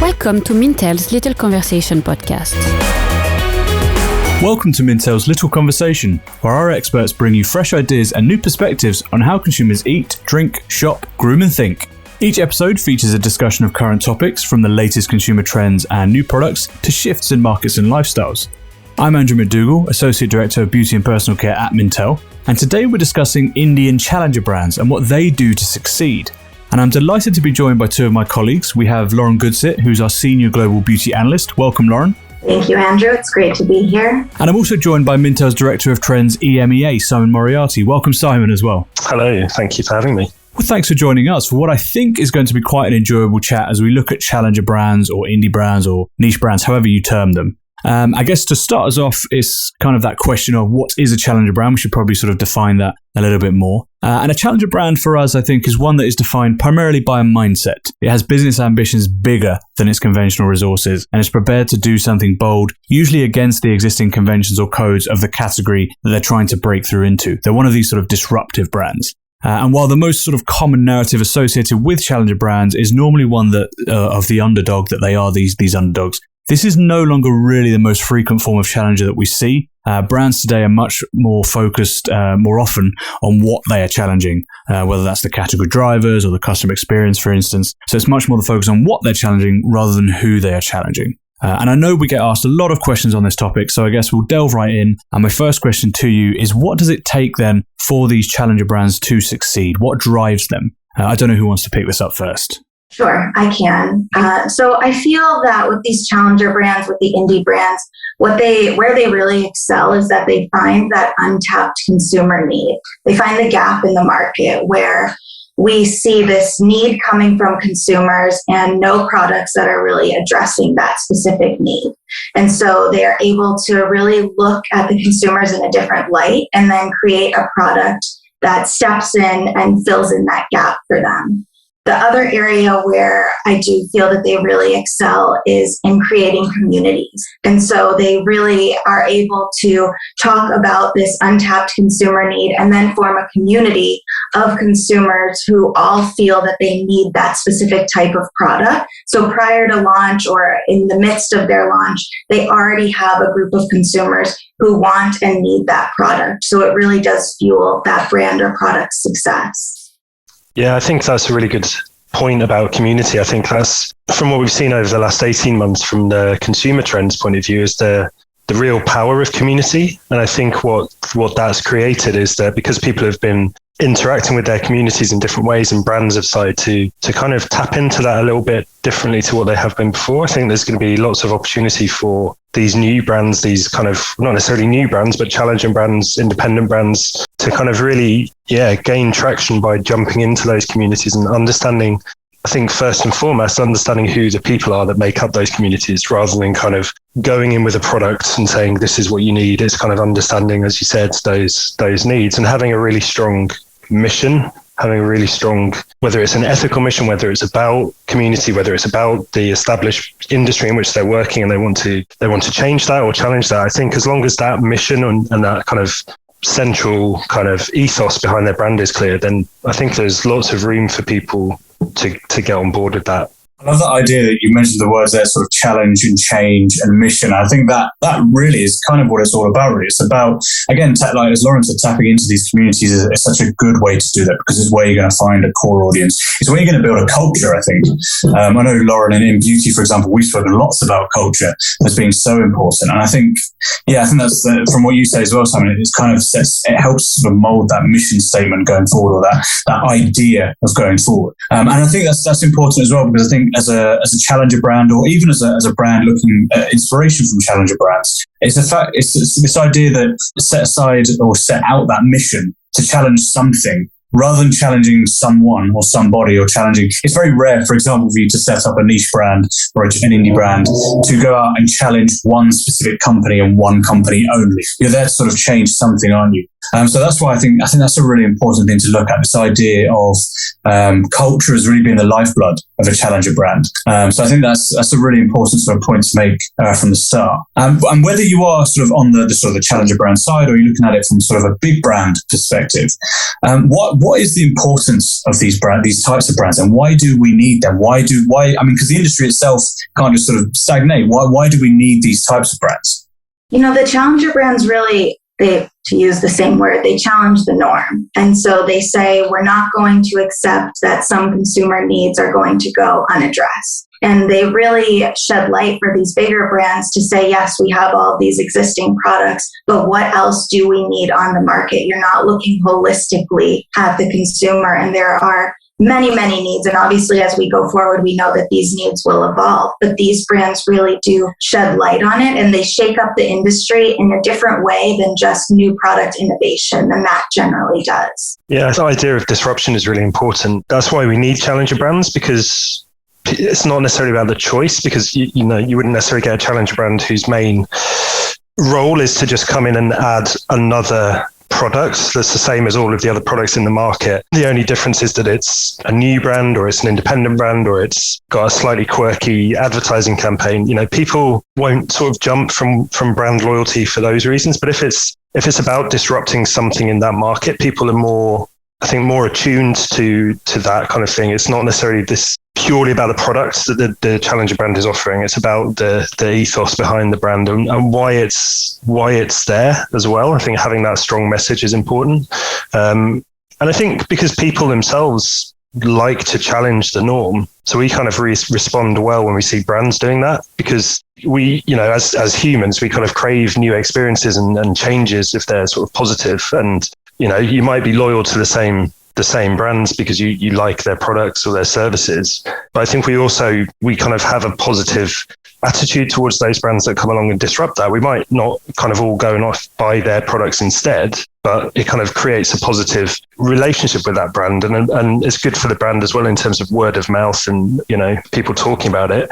Welcome to Mintel's Little Conversation podcast. Welcome to Mintel's Little Conversation, where our experts bring you fresh ideas and new perspectives on how consumers eat, drink, shop, groom and think. Each episode features a discussion of current topics, from the latest consumer trends and new products to shifts in markets and lifestyles. I'm Andrew McDougall, Associate Director of Beauty and Personal Care at Mintel, and today we're discussing indie and challenger brands and what they do to succeed. And I'm delighted to be joined by two of my colleagues. We have Lauren Goodsit, who's our Senior Global Beauty Analyst. Welcome, Lauren. Thank you, Andrew. It's great to be here. And I'm also joined by Mintel's Director of Trends EMEA, Simon Moriarty. Welcome, Simon, as well. Hello. Thank you for having me. Well, thanks for joining us for what I think is going to be quite an enjoyable chat as we look at challenger brands or indie brands or niche brands, however you term them. I guess to start us off is kind of that question of what is a challenger brand? We should probably sort of define that a little bit more. And a challenger brand for us, I think, is one that is defined primarily by a mindset. It has business ambitions bigger than its conventional resources and is prepared to do something bold, usually against the existing conventions or codes of the category that they're trying to break through into. They're one of these sort of disruptive brands. And while the most sort of common narrative associated with challenger brands is normally one that of the underdog, that they are these underdogs, this is no longer really the most frequent form of challenger that we see. Brands today are much more focused more often on what they are challenging, whether that's the category drivers or the customer experience, for instance. So it's much more the focus on what they're challenging rather than who they are challenging. And I know we get asked a lot of questions on this topic, so I guess we'll delve right in. And my first question to you is, what does it take then for these challenger brands to succeed? What drives them? I don't know who wants to pick this up first. Sure, I can. So I feel that with these challenger brands, with the indie brands, where they really excel is that they find that untapped consumer need. They find the gap in the market where we see this need coming from consumers and no products that are really addressing that specific need. And so they are able to really look at the consumers in a different light and then create a product that steps in and fills in that gap for them. The other area where I do feel that they really excel is in creating communities. And so they really are able to talk about this untapped consumer need and then form a community of consumers who all feel that they need that specific type of product. So prior to launch or in the midst of their launch, they already have a group of consumers who want and need that product. So it really does fuel that brand or product success. Yeah, I think that's a really good point about community. I think that's, from what we've seen over the last 18 months from the consumer trends point of view, is the real power of community. And I think what that's created is that because people have been interacting with their communities in different ways, and brands have started to kind of tap into that a little bit differently to what they have been before. I think there's going to be lots of opportunity for these new brands, these kind of not necessarily new brands, but challenging brands, independent brands, to kind of really, gain traction by jumping into those communities and understanding, I think first and foremost, understanding who the people are that make up those communities, rather than kind of going in with a product and saying, this is what you need. It's kind of understanding, as you said, those needs, and having a really strong mission, having a really strong, whether it's an ethical mission, whether it's about community, whether it's about the established industry in which they're working and they want to change that or challenge that. I think as long as that mission and that kind of central kind of ethos behind their brand is clear, then I think there's lots of room for people to get on board with that. I love that idea that you mentioned the words there, sort of challenge and change and mission. I think that really is kind of what it's all about, really. It's about, again, like as Lauren said, tapping into these communities is such a good way to do that, because it's where you're going to find a core audience. It's where you're going to build a culture, I think. I know, Lauren, in beauty, for example, we've spoken lots about culture as being so important. And I think that's from what you say as well, Simon, it helps sort of mold that mission statement going forward, or that idea of going forward. And I think that's important as well, because I think as a challenger brand, or even as a brand looking at inspiration from challenger brands, it's this idea that set out that mission to challenge something, rather than challenging someone or somebody, or challenging. It's very rare, for example, for you to set up a niche brand or an indie brand to go out and challenge one specific company and one company only. You're there to sort of change something, aren't you? So that's why I think that's a really important thing to look at. This idea of culture as really being the lifeblood of a challenger brand. So I think that's a really important sort of point to make from the start. And whether you are sort of on the sort of the challenger brand side, or you're looking at it from sort of a big brand perspective, what is the importance of these types of brands, and why do we need them? Because the industry itself can't just sort of stagnate. Why do we need these types of brands? The challenger brands really, to use the same word, they challenge the norm. And so they say, we're not going to accept that some consumer needs are going to go unaddressed. And they really shed light for these bigger brands to say, yes, we have all these existing products, but what else do we need on the market? You're not looking holistically at the consumer, and there are many, many needs. And obviously, as we go forward, we know that these needs will evolve, but these brands really do shed light on it, and they shake up the industry in a different way than just new product innovation than that generally does. Yeah, the idea of disruption is really important. That's why we need challenger brands, because it's not necessarily about the choice, because you wouldn't necessarily get a challenger brand whose main role is to just come in and add another product that's the same as all of the other products in the market. The only difference is that it's a new brand, or it's an independent brand, or it's got a slightly quirky advertising campaign. People won't sort of jump from brand loyalty for those reasons. But if it's about disrupting something in that market, people are more attuned to that kind of thing. It's not necessarily this purely about the products that the challenger brand is offering. It's about the ethos behind the brand and why it's there as well. I think having that strong message is important. And I think because people themselves like to challenge the norm, so we kind of respond well when we see brands doing that, because we, as humans, we kind of crave new experiences and changes if they're sort of positive. And you might be loyal to the same brands because you like their products or their services. But I think we kind of have a positive attitude towards those brands that come along and disrupt that. We might not kind of all go and off buy their products instead, but it kind of creates a positive relationship with that brand. And it's good for the brand as well in terms of word of mouth and, people talking about it.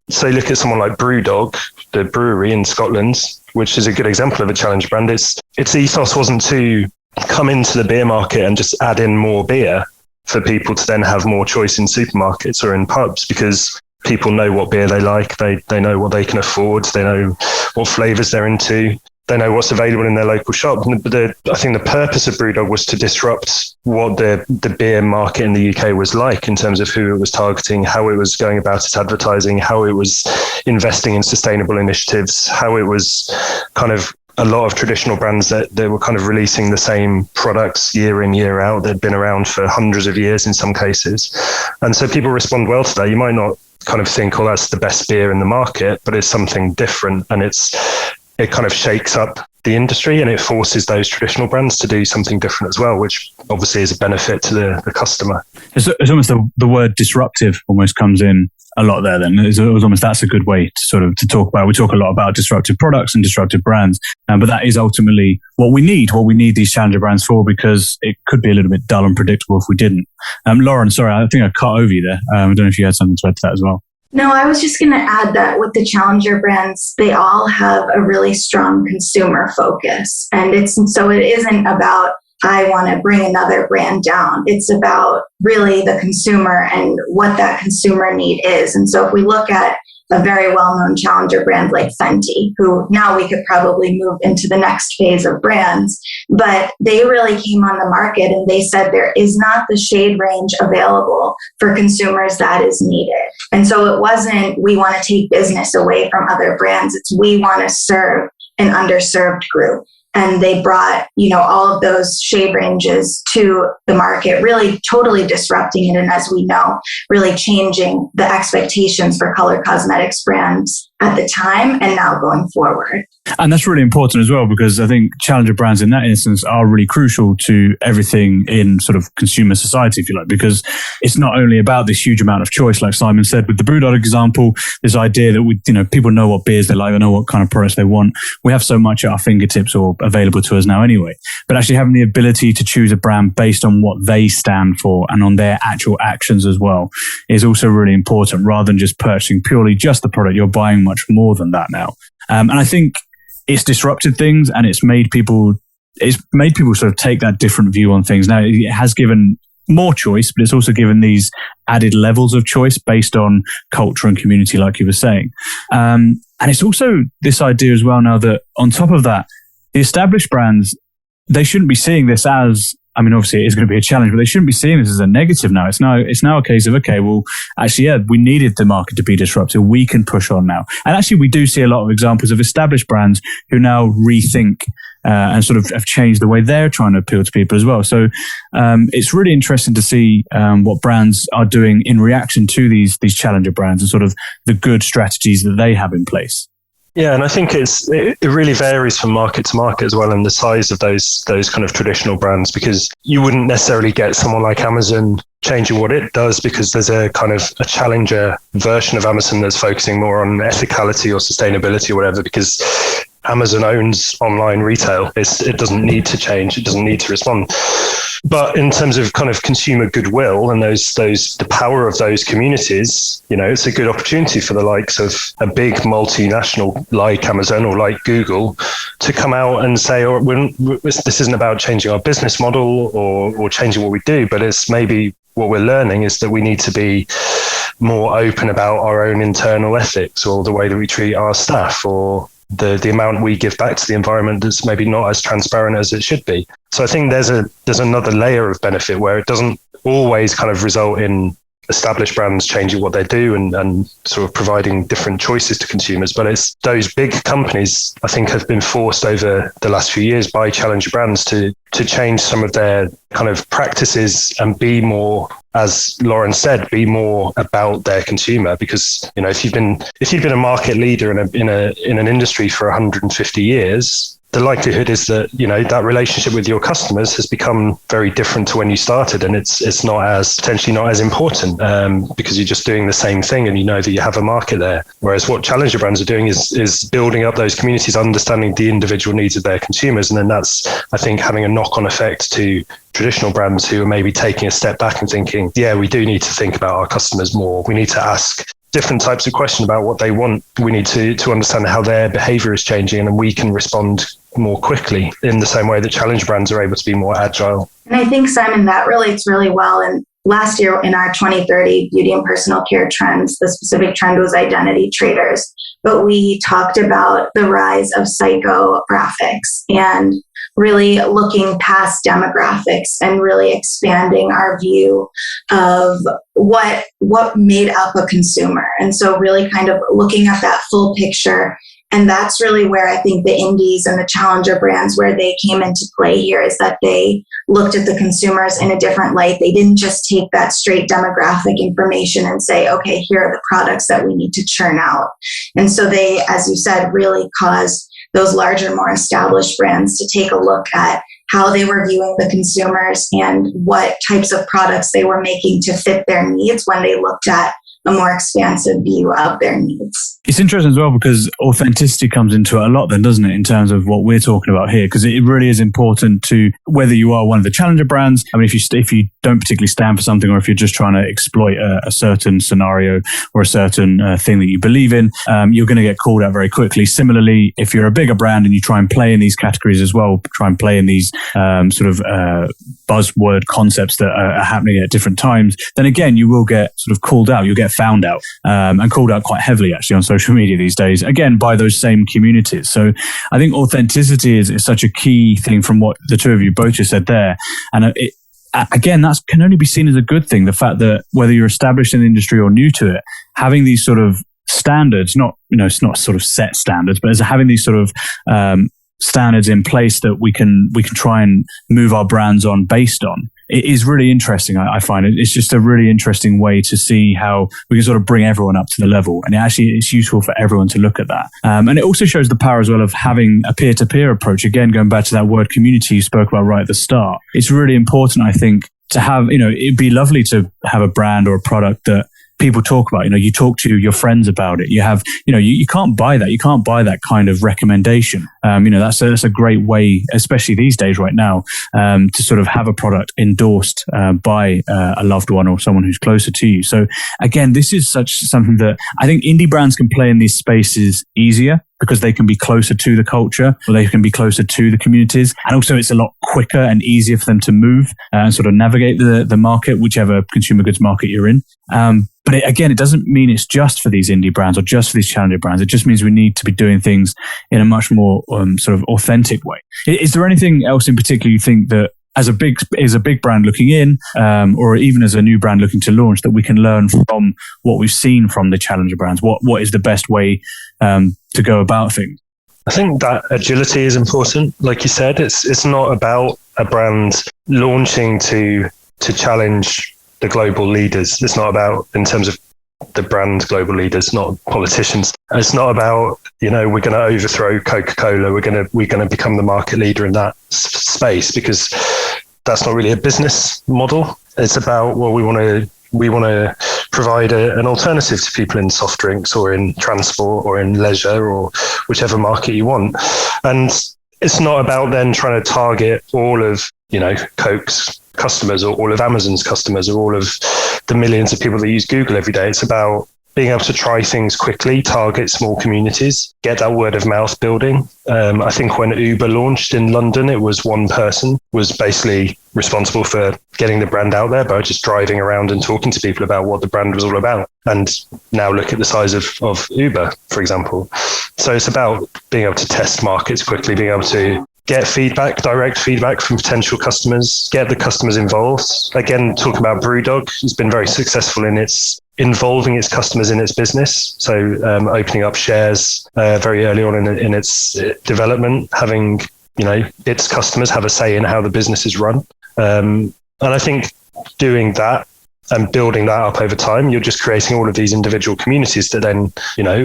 So look at someone like Brewdog, the brewery in Scotland, which is a good example of a challenger brand. Its ethos wasn't to come into the beer market and just add in more beer for people to then have more choice in supermarkets or in pubs, because people know what beer they like. They know what they can afford. They know what flavors they're into. They know what's available in their local shop. I think the purpose of Brewdog was to disrupt what the beer market in the UK was like in terms of who it was targeting, how it was going about its advertising, how it was investing in sustainable initiatives, how it was kind of a lot of traditional brands that they were kind of releasing the same products year in, year out. They'd been around for hundreds of years in some cases. And so people respond well to that. You might not kind of think, oh, that's the best beer in the market, but it's something different. And it kind of shakes up the industry, and it forces those traditional brands to do something different as well, which obviously is a benefit to the customer. It's almost the word disruptive almost comes in a lot there then. It was almost, that's a good way to talk about. We talk a lot about disruptive products and disruptive brands, but that is ultimately what we need these challenger brands for, because it could be a little bit dull and predictable if we didn't. Lauren, sorry, I think I cut over you there. I don't know if you had something to add to that as well. No, I was just going to add that with the challenger brands, they all have a really strong consumer focus. And it isn't about, I want to bring another brand down. It's about really the consumer and what that consumer need is. And so if we look at a very well-known challenger brand like Fenty, who now we could probably move into the next phase of brands, but they really came on the market and they said there is not the shade range available for consumers that is needed. And so it wasn't, we want to take business away from other brands. It's, we want to serve an underserved group. And they brought, all of those shade ranges to the market, really totally disrupting it. And as we know, really changing the expectations for color cosmetics brands at the time and now going forward. And that's really important as well, because I think challenger brands in that instance are really crucial to everything in sort of consumer society, if you like, because it's not only about this huge amount of choice, like Simon said, with the Brewdog example, this idea that people know what beers they like, they know what kind of products they want. We have so much at our fingertips or available to us now anyway, but actually having the ability to choose a brand based on what they stand for and on their actual actions as well is also really important, rather than just purchasing purely just the product. You're buying much more than that now. And I think it's disrupted things, and it's made people it's made people sort of take that different view on things. Now, it has given more choice, but it's also given these added levels of choice based on culture and community, like you were saying. And it's also this idea as well now that on top of that, the established brands, they shouldn't be seeing this as, I mean, obviously it is going to be a challenge, but they shouldn't be seeing this as a negative now. It's now a case of, okay, well, actually, yeah, we needed the market to be disrupted. We can push on now. And actually, we do see a lot of examples of established brands who now rethink and sort of have changed the way they're trying to appeal to people as well. So it's really interesting to see what brands are doing in reaction to these challenger brands and sort of the good strategies that they have in place. Yeah, and I think it really varies from market to market as well, and the size of those kind of traditional brands, because you wouldn't necessarily get someone like Amazon changing what it does because there's a kind of a challenger version of Amazon that's focusing more on ethicality or sustainability or whatever, because Amazon owns online retail. It doesn't need to change. It doesn't need to respond. But in terms of kind of consumer goodwill and the power of those communities, it's a good opportunity for the likes of a big multinational like Amazon or like Google to come out and say, this isn't about changing our business model or changing what we do, but it's maybe what we're learning is that we need to be more open about our own internal ethics or the way that we treat our staff or the amount we give back to the environment that's maybe not as transparent as it should be. So I think there's another layer of benefit where it doesn't always kind of result in established brands changing what they do and sort of providing different choices to consumers. But it's those big companies, I think, have been forced over the last few years by challenger brands to change some of their kind of practices and be more, as Lauren said, be more about their consumer. Because, if you've been a market leader in an industry for 150 years, the likelihood is that, that relationship with your customers has become very different to when you started, and it's potentially not as important because you're just doing the same thing and you know that you have a market there. Whereas what challenger brands are doing is building up those communities, understanding the individual needs of their consumers, and then that's, I think, having a knock-on effect to traditional brands who are maybe taking a step back and thinking, yeah, we do need to think about our customers more. We need to ask different types of questions about what they want. We need to understand how their behavior is changing, and then we can respond more quickly in the same way that challenge brands are able to be more agile. And I think, Simon, that relates really well. And last year in our 2030 beauty and personal care trends, the specific trend was identity traders. But we talked about the rise of psychographics and really looking past demographics and really expanding our view of what made up a consumer. And so really kind of looking at that full picture. And that's really where I think the indies and the challenger brands, where they came into play here, is that they looked at the consumers in a different light. They didn't just take that straight demographic information and say, okay, here are the products that we need to churn out. And so they, as you said, really caused those larger, more established brands to take a look at how they were viewing the consumers and what types of products they were making to fit their needs when they looked at a more expansive view of their needs. It's interesting as well because authenticity comes into it a lot then, doesn't it, in terms of what we're talking about here? Because it really is important to, whether you are one of the challenger brands, I mean, if you don't particularly stand for something, or if you're just trying to exploit a certain scenario or a certain thing that you believe in, you're going to get called out very quickly. Similarly, if you're a bigger brand and you try and play in these categories as well, try and play in these sort of buzzword concepts that are happening at different times, then again, you will get sort of called out. You'll get found out and called out quite heavily actually on social media these days, again, by those same communities. So I think authenticity is such a key thing from what the two of you both just said there. And again, that can only be seen as a good thing. The fact that whether you're established in the industry or new to it, having these sort of standards, it's not sort of set standards, but as having these sort of standards in place that we can try and move our brands on based on, it is really interesting. I find it's just a really interesting way to see how we can sort of bring everyone up to the level. And it's useful for everyone to look at that. And it also shows the power as well of having a peer-to-peer approach. Again, going back to that word community you spoke about right at the start. It's really important, I think, to have, it'd be lovely to have a brand or a product that people talk about. You talk to your friends about it. You have, you can't buy that. You can't buy that kind of recommendation That's a great way, especially these days right now, to sort of have a product endorsed by a loved one or someone who's closer to you. So again, this is something that I think indie brands can play in these spaces easier because they can be closer to the culture, or they can be closer to the communities. And also it's a lot quicker and easier for them to move and sort of navigate the market, whichever consumer goods market you're in. But it doesn't mean it's just for these indie brands or just for these challenger brands. It just means we need to be doing things in a much more sort of authentic way. Is there anything else in particular you think that as a big brand looking in, or even as a new brand looking to launch, that we can learn from what we've seen from the challenger brands? What is the best way to go about things? I think that agility is important. Like you said, it's not about a brand launching to challenge the global leaders. It's not about, in terms of the brand global leaders, not politicians. It's not about, we're going to overthrow Coca-Cola. We're going to become the market leader in that space, because that's not really a business model. It's about, well, we want to provide an alternative to people in soft drinks or in transport or in leisure or whichever market you want. And it's not about then trying to target all of, Coke's customers or all of Amazon's customers or all of the millions of people that use Google every day. It's about being able to try things quickly, target small communities, get that word of mouth building. I think when Uber launched in London, it was one person was basically responsible for getting the brand out there by just driving around and talking to people about what the brand was all about. And now look at the size of Uber, for example. So it's about being able to test markets quickly, being able to get direct feedback from potential customers, get the customers involved. Again, talk about Brewdog. It's been very successful in involving its customers in its business. So opening up shares very early on in its development, having its customers have a say in how the business is run. And I think doing that and building that up over time, you're just creating all of these individual communities that then,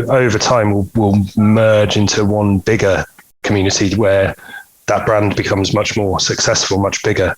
over time will merge into one bigger community where that brand becomes much more successful, much bigger.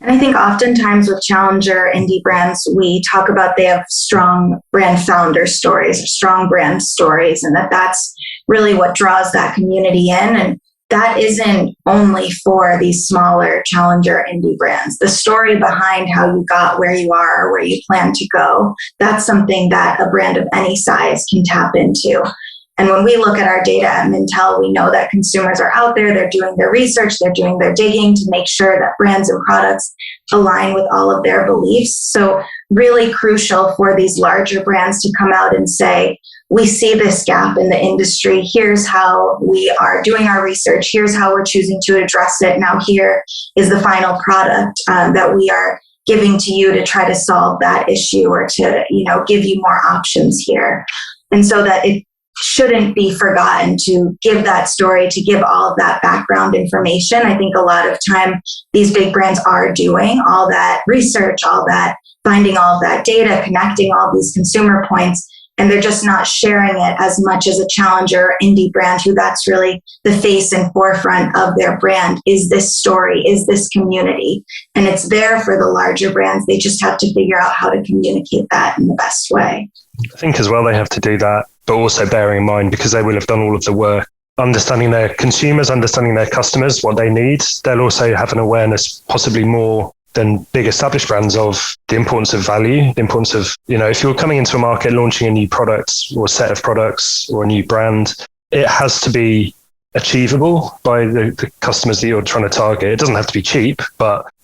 And I think oftentimes with challenger indie brands, we talk about they have strong brand founder stories, or strong brand stories, and that's really what draws that community in. And that isn't only for these smaller challenger indie brands. The story behind how you got where you are or where you plan to go, that's something that a brand of any size can tap into. And when we look at our data at Mintel, we know that consumers are out there, they're doing their research, they're doing their digging to make sure that brands and products align with all of their beliefs. So really crucial for these larger brands to come out and say, we see this gap in the industry. Here's how we are doing our research. Here's how we're choosing to address it. Now here is the final product that we are giving to you to try to solve that issue or to, give you more options here. And so that it shouldn't be forgotten to give that story, to give all of that background information. I think a lot of time these big brands are doing all that research, all that finding all of that data, connecting all these consumer points, and they're just not sharing it as much as a challenger indie brand who that's really the face and forefront of their brand. Is this story? Is this community? And it's there for the larger brands. They just have to figure out how to communicate that in the best way. I think as well they have to do that, but also bearing in mind, because they will have done all of the work, understanding their consumers, understanding their customers, what they need, they'll also have an awareness, possibly more than big established brands, of the importance of value, the importance of, if you're coming into a market, launching a new product or a set of products or a new brand, it has to be achievable by the customers that you're trying to target. It doesn't have to be cheap,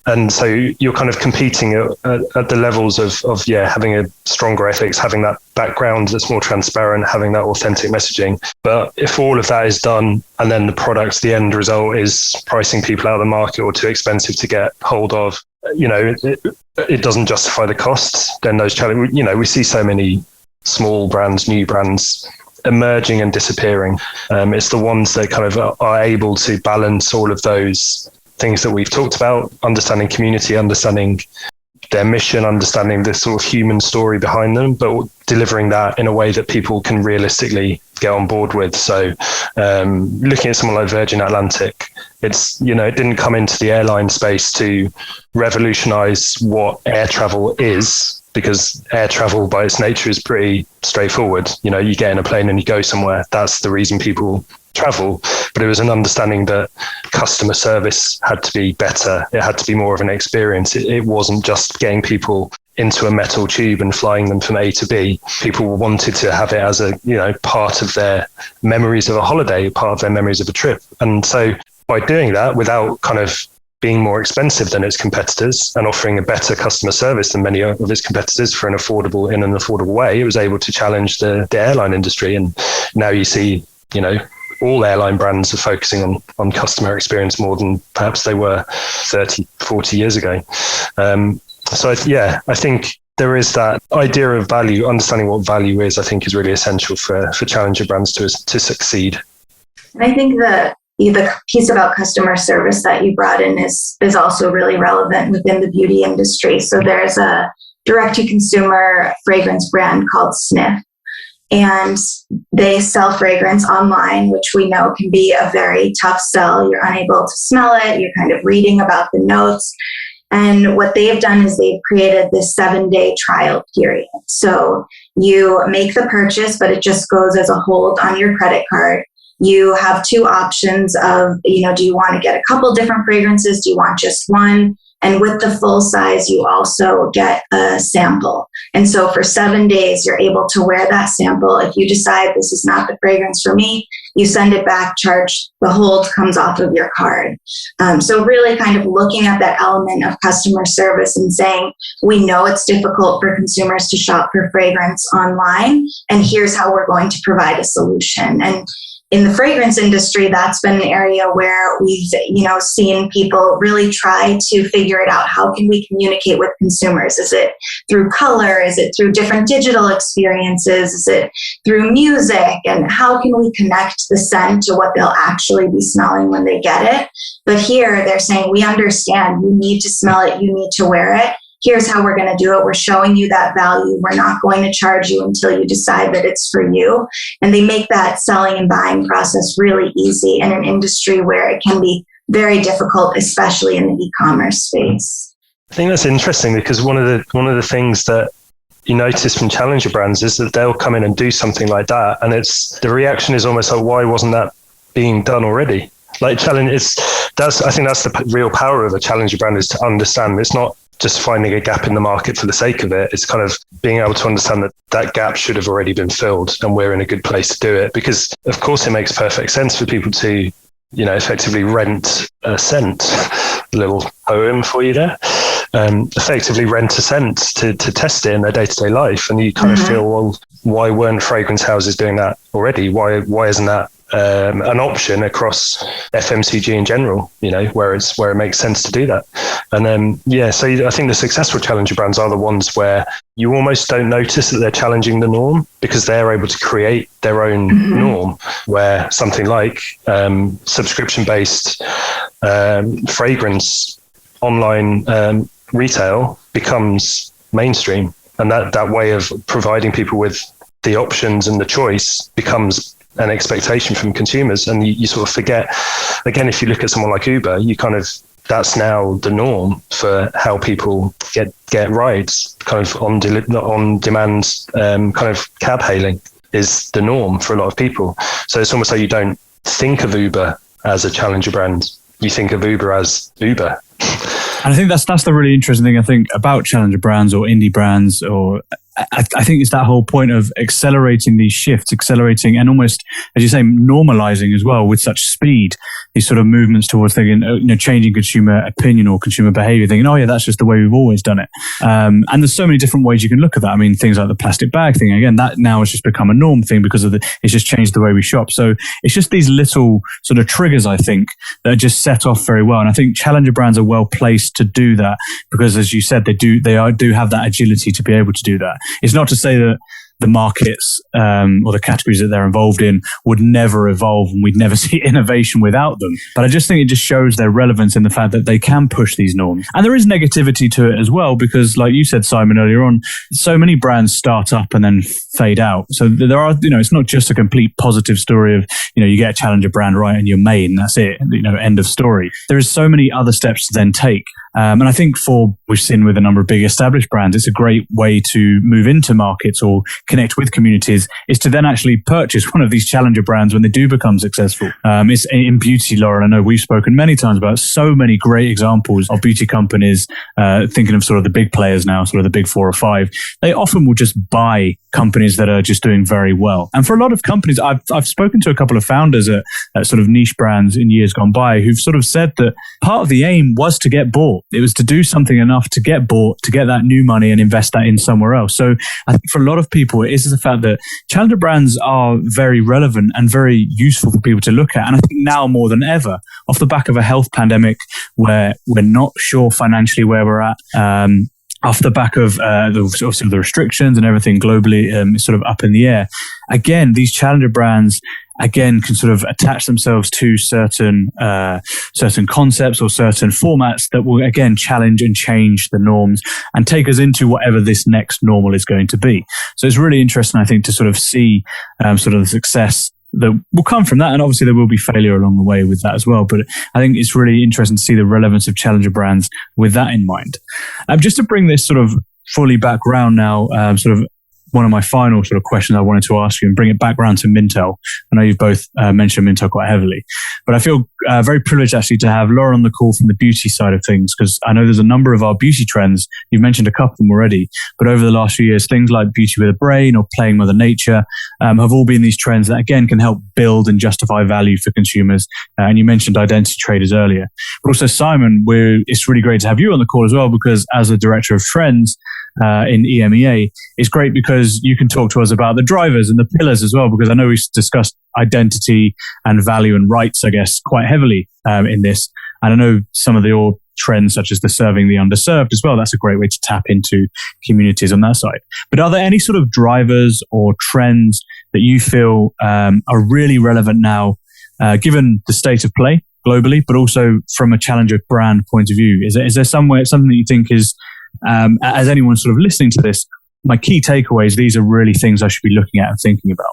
and so you're kind of competing at the levels of having a stronger ethics, having that background that's more transparent, having that authentic messaging. But if all of that is done and then the end result is pricing people out of the market or too expensive to get hold of, it doesn't justify the costs, then those challenges, we see so many small brands, new brands emerging and disappearing. It's the ones that kind of are able to balance all of those things that we've talked about, understanding community, understanding their mission, understanding the sort of human story behind them, but delivering that in a way that people can realistically get on board with. So looking at someone like Virgin Atlantic, it didn't come into the airline space to revolutionize what air travel is, because air travel by its nature is pretty straightforward. You get in a plane and you go somewhere. That's the reason people travel. but it was an understanding that customer service had to be better. It had to be more of an experience. It wasn't just getting people into a metal tube and flying them from A to B. People wanted to have it as a, part of their memories of a holiday, part of their memories of a trip. And so by doing that, without kind of being more expensive than its competitors and offering a better customer service than many of its competitors in an affordable way, it was able to challenge the airline industry. And now you see, all airline brands are focusing on customer experience more than perhaps they were 30, 40 years ago. I think there is that idea of value. Understanding what value is, I think, is really essential for challenger brands to succeed. And I think the piece about customer service that you brought in is also really relevant within the beauty industry. So there's a direct-to-consumer fragrance brand called Sniff, and they sell fragrance online, which we know can be a very tough sell. You're unable to smell it. You're kind of reading about the notes. And what they've done is they've created this 7-day trial period. So you make the purchase, but it just goes as a hold on your credit card. You have two options of, do you want to get a couple different fragrances? Do you want just one? And with the full size, you also get a sample. And so for 7 days, you're able to wear that sample. If you decide this is not the fragrance for me, you send it back, charged, the hold comes off of your card. So really kind of looking at that element of customer service and saying, we know it's difficult for consumers to shop for fragrance online, and here's how we're going to provide a solution. And in the fragrance industry, that's been an area where we've, seen people really try to figure it out. How can we communicate with consumers? Is it through color? Is it through different digital experiences? Is it through music? And how can we connect the scent to what they'll actually be smelling when they get it? But here they're saying, we understand you need to smell it, you need to wear it. Here's how we're going to do it. We're showing you that value. We're not going to charge you until you decide that it's for you. And they make that selling and buying process really easy in an industry where it can be very difficult, especially in the e-commerce space. I think that's interesting because one of the things that you notice from challenger brands is that they'll come in and do something like that, and the reaction is almost like, why wasn't that being done already? Like I think that's the real power of a challenger brand, is to understand it's not just finding a gap in the market for the sake of it. It's kind of being able to understand that gap should have already been filled, and we're in a good place to do it. Because of course it makes perfect sense for people to, effectively rent a scent. A little poem for you there. Effectively rent a scent to test it in their day-to-day life. And you kind of feel, well, why weren't fragrance houses doing that already? Why isn't that an option across FMCG in general, where it makes sense to do that? And so I think the successful challenger brands are the ones where you almost don't notice that they're challenging the norm, because they're able to create their own norm, where something like subscription-based fragrance online retail becomes mainstream. And that way of providing people with the options and the choice becomes an expectation from consumers. And you sort of forget, again, if you look at someone like Uber, that's now the norm for how people get rides, kind of on demand, kind of cab hailing is the norm for a lot of people. So it's almost like you don't think of Uber as a challenger brand. You think of Uber as Uber. And I think that's the really interesting thing, I think, about challenger brands or indie brands, or I think it's that whole point of accelerating these shifts, and almost, as you say, normalizing as well with such speed, these sort of movements towards thinking, changing consumer opinion or consumer behavior, thinking, oh yeah, that's just the way we've always done it. And there's so many different ways you can look at that. I mean, things like the plastic bag thing, again, that now has just become a norm thing because it's just changed the way we shop. So it's just these little sort of triggers, I think, that are just set off very well. And I think challenger brands are well placed to do that because, as you said, they do have that agility to be able to do that. It's not to say that the markets or the categories that they're involved in would never evolve and we'd never see innovation without them. But I just think it just shows their relevance in the fact that they can push these norms. And there is negativity to it as well, because like you said, Simon, earlier on, so many brands start up and then fade out. So there are, it's not just a complete positive story of, you get a challenger brand right and you're made and that's it, end of story. There is so many other steps to then take. And I think we've seen with a number of big established brands, it's a great way to move into markets or connect with communities, is to then actually purchase one of these challenger brands when they do become successful. It's in beauty, Lauren. I know we've spoken many times about so many great examples of beauty companies, thinking of sort of the big players now, sort of the big 4 or 5. They often will just buy companies that are just doing very well. And for a lot of companies, I've spoken to a couple of founders at sort of niche brands in years gone by who've sort of said that part of the aim was to get bought. It was to do something enough to get bought, to get that new money and invest that in somewhere else. So I think for a lot of people, it is the fact that challenger brands are very relevant and very useful for people to look at. And I think now more than ever, off the back of a health pandemic where we're not sure financially where we're at, off the back of the restrictions and everything globally is sort of up in the air. Again, these challenger brands can sort of attach themselves to certain concepts or certain formats that will again challenge and change the norms and take us into whatever this next normal is going to be. So it's really interesting, I think, to sort of see sort of the success that will come from that. And obviously there will be failure along the way with that as well. But I think it's really interesting to see the relevance of challenger brands with that in mind. Just to bring this sort of fully back round now, sort of one of my final sort of questions I wanted to ask you and bring it back round to Mintel. I know you've both mentioned Mintel quite heavily, but I feel very privileged actually to have Lauren on the call from the beauty side of things, because I know there's a number of our beauty trends. You've mentioned a couple of them already, but over the last few years, things like beauty with a brain or playing Mother Nature have all been these trends that again can help build and justify value for consumers. And you mentioned identity traders earlier, but also Simon, it's really great to have you on the call as well, because as a director of trends in EMEA, it's great because you can talk to us about the drivers and the pillars as well, because I know we've discussed identity and value and rights, I guess, quite heavily in this. And I know some of your trends, such as the serving the underserved as well, that's a great way to tap into communities on that side. But are there any sort of drivers or trends that you feel are really relevant now, given the state of play globally, but also from a challenger brand point of view? Is there something that you think is, as anyone sort of listening to this, my key takeaways, these are really things I should be looking at and thinking about?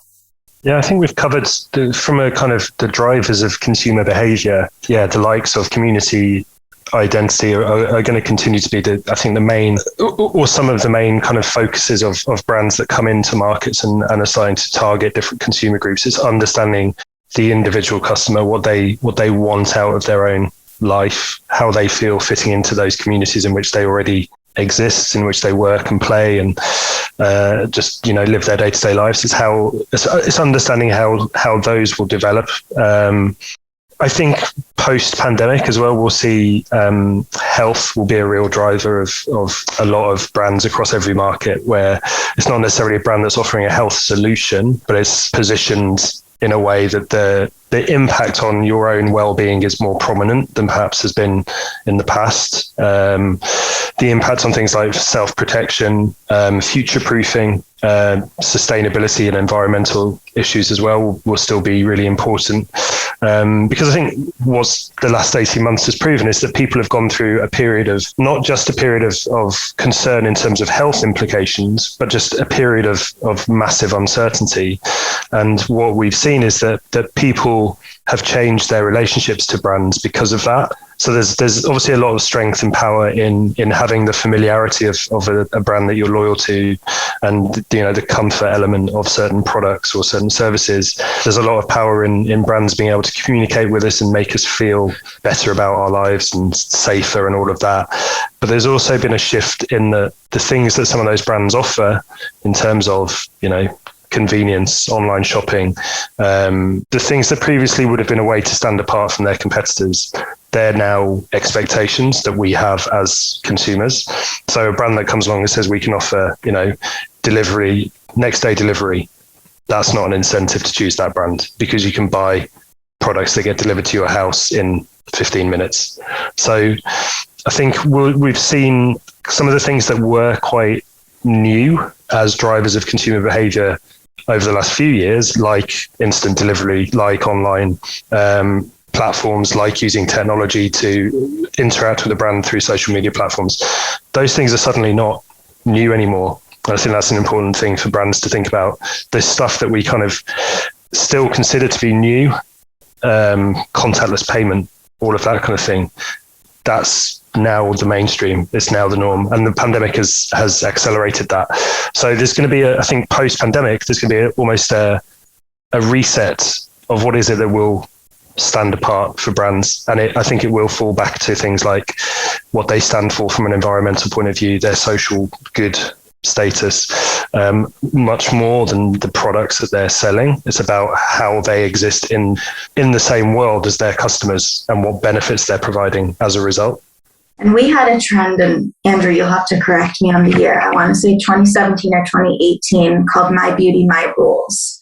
Yeah, I think we've covered from a kind of the drivers of consumer behavior. Yeah, the likes of community identity are going to continue to be the main or some of the main kind of focuses of brands that come into markets and are starting to target different consumer groups. It's understanding the individual customer, what they want out of their own life, how they feel fitting into those communities in which they already exist, in which they work and play and just live their day-to-day lives. It's understanding how those will develop. I think post-pandemic as well, we'll see health will be a real driver of a lot of brands across every market, where it's not necessarily a brand that's offering a health solution, but it's positioned in a way that the impact on your own well-being is more prominent than perhaps has been in the past. The impact on things like self-protection, future-proofing, sustainability and environmental issues as well will still be really important. Because I think what the last 18 months has proven is that people have gone through a period of, not just a period of concern in terms of health implications, but just a period of massive uncertainty. And what we've seen is that people have changed their relationships to brands because of that. So there's obviously a lot of strength and power in having the familiarity of a brand that you're loyal to, and the comfort element of certain products or certain services. There's a lot of power in brands being able to communicate with us and make us feel better about our lives and safer and all of that. But there's also been a shift in the things that some of those brands offer in terms of convenience, online shopping, the things that previously would have been a way to stand apart from their competitors. They're now expectations that we have as consumers. So a brand that comes along and says we can offer, delivery, next day delivery, that's not an incentive to choose that brand, because you can buy products that get delivered to your house in 15 minutes. So I think we've seen some of the things that were quite new as drivers of consumer behavior over the last few years, like instant delivery, like online platforms, like using technology to interact with a brand through social media platforms. Those things are suddenly not new anymore. I think that's an important thing for brands to think about. There's stuff that we kind of still consider to be new, contactless payment, all of that kind of thing. That's now the mainstream. It's now the norm, and the pandemic has accelerated that. So there's going to be, I think, post-pandemic, there's going to be almost a reset of what is it that will stand apart for brands. And I think it will fall back to things like what they stand for from an environmental point of view, their social good status, much more than the products that they're selling. It's about how they exist in the same world as their customers and what benefits they're providing as a result. And we had a trend, and Andrew, you'll have to correct me on the year, I want to say 2017 or 2018, called My Beauty, My Rules.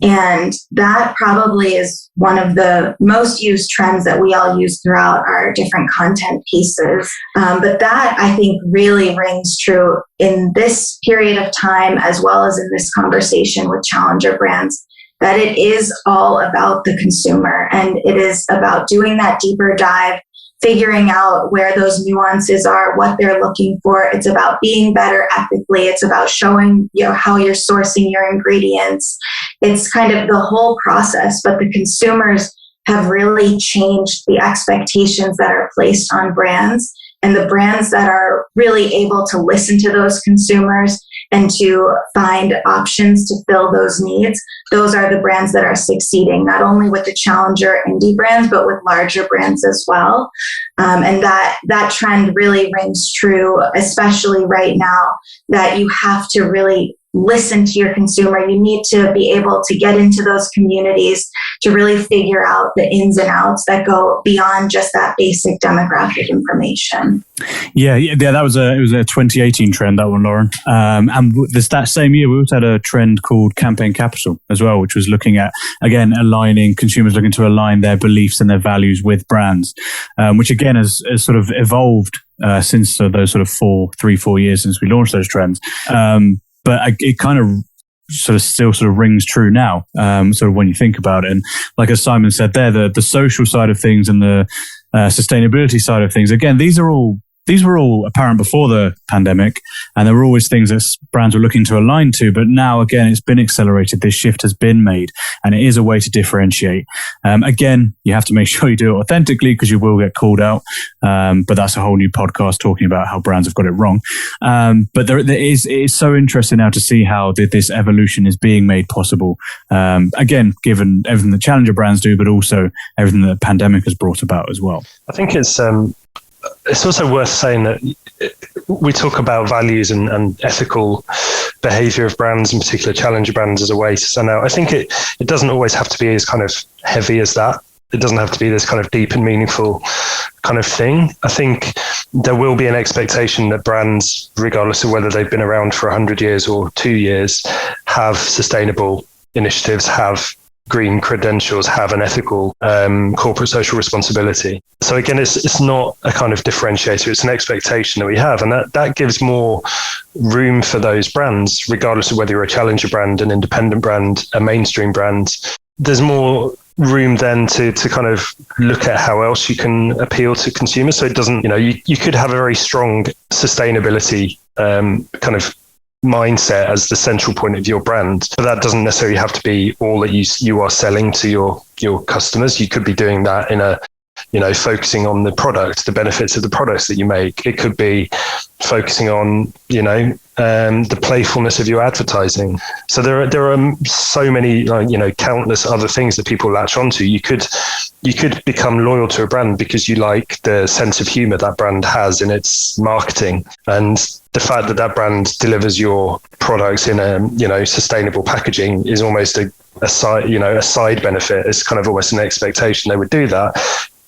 And that probably is one of the most used trends that we all use throughout our different content pieces. But that, I think, really rings true in this period of time, as well as in this conversation with challenger brands, that it is all about the consumer. And it is about doing that deeper dive, figuring out where those nuances are, what they're looking for. It's about being better ethically. It's about showing how you're sourcing your ingredients. It's kind of the whole process, but the consumers have really changed the expectations that are placed on brands, and the brands that are really able to listen to those consumers and to find options to fill those needs. Those are the brands that are succeeding, not only with the challenger indie brands, but with larger brands as well. And that trend really rings true, especially right now, that you have to really listen to your consumer. You need to be able to get into those communities to really figure out the ins and outs that go beyond just that basic demographic information. Yeah, that was it was a 2018 trend, that one, Lauren. And that same year, we also had a trend called Campaign Capital as well, which was looking at, again, aligning consumers, looking to align their beliefs and their values with brands, which again has sort of evolved since those sort of 4 years since we launched those trends. But it kind of still rings true now, sort of when you think about it. And like as Simon said there, the social side of things and the sustainability side of things, again, these were all apparent before the pandemic, and there were always things that brands were looking to align to. But now, again, it's been accelerated. This shift has been made, and it is a way to differentiate. Again, you have to make sure you do it authentically, because you will get called out. But that's a whole new podcast talking about how brands have got it wrong. But it is so interesting now to see how this evolution is being made possible. Again, given everything that challenger brands do, but also everything that the pandemic has brought about as well. I think it's also worth saying that we talk about values and ethical behavior of brands, in particular challenger brands, as a way to stand out. I think it doesn't always have to be as kind of heavy as that. It doesn't have to be this kind of deep and meaningful kind of thing. I think there will be an expectation that brands, regardless of whether they've been around for 100 years or 2 years, have sustainable initiatives, have green credentials, have an ethical corporate social responsibility. So again, it's not a kind of differentiator, it's an expectation that we have, and that gives more room for those brands, regardless of whether you're a challenger brand, an independent brand, a mainstream brand. There's more room then to kind of look at how else you can appeal to consumers. So it doesn't, you could have a very strong sustainability kind of mindset as the central point of your brand, but that doesn't necessarily have to be all that you are selling to your customers. You could be doing that in a focusing on the product, the benefits of the products that you make. It could be focusing on the playfulness of your advertising. So there are so many countless other things that people latch onto. You could become loyal to a brand because you like the sense of humor that brand has in its marketing, and the fact that brand delivers your products in a sustainable packaging is almost a side benefit. It's kind of almost an expectation they would do that.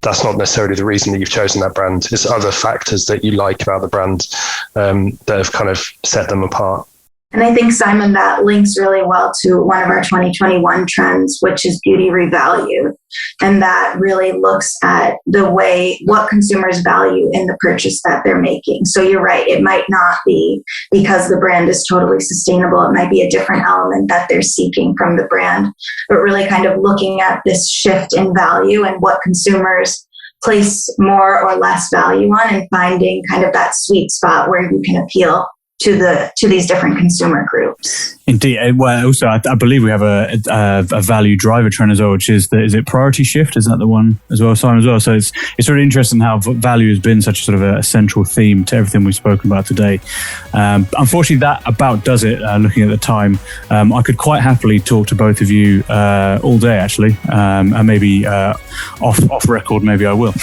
That's not necessarily the reason that you've chosen that brand. It's other factors that you like about the brand that have kind of set them apart. And I think, Simon, that links really well to one of our 2021 trends, which is beauty revalued. And that really looks at what consumers value in the purchase that they're making. So you're right, it might not be because the brand is totally sustainable. It might be a different element that they're seeking from the brand, but really kind of looking at this shift in value and what consumers place more or less value on, and finding kind of that sweet spot where you can appeal to these different consumer groups. Indeed. Well, also, I believe we have a value driver trend as well, which is it priority shift? Is that the one as well, Simon, as well? So it's really interesting how value has been such a sort of a central theme to everything we've spoken about today. Unfortunately, that about does it. Looking at the time, I could quite happily talk to both of you all day, actually, and maybe off record, maybe I will.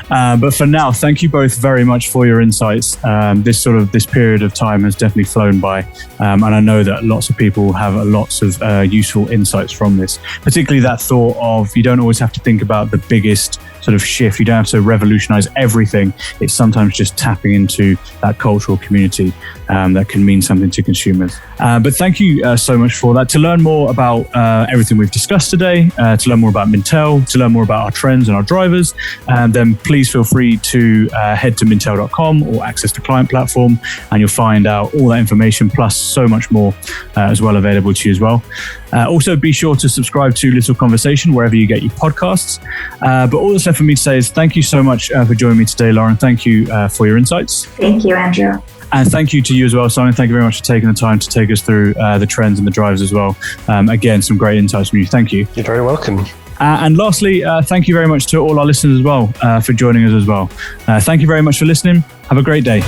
But for now, thank you both very much for your insights. This period of time has definitely flown by, and I know that lots of people have lots of useful insights from this, particularly that thought of you don't always have to think about the biggest sort of shift. You don't have to revolutionize everything. It's sometimes just tapping into that cultural community that can mean something to consumers. But thank you so much for that. To learn more about everything we've discussed today, to learn more about Mintel, to learn more about our trends and our drivers, then please feel free to head to mintel.com or access the client platform, and you'll find out all that information plus so much more as well available to you as well. Also, be sure to subscribe to Little Conversation wherever you get your podcasts. But all that's left for me to say is thank you so much for joining me today, Lauren. Thank you for your insights. Thank you, Andrew. And thank you to you as well, Simon. Thank you very much for taking the time to take us through the trends and the drivers as well. Again, some great insights from you. Thank you. You're very welcome. And lastly, thank you very much to all our listeners as well for joining us as well. Thank you very much for listening. Have a great day.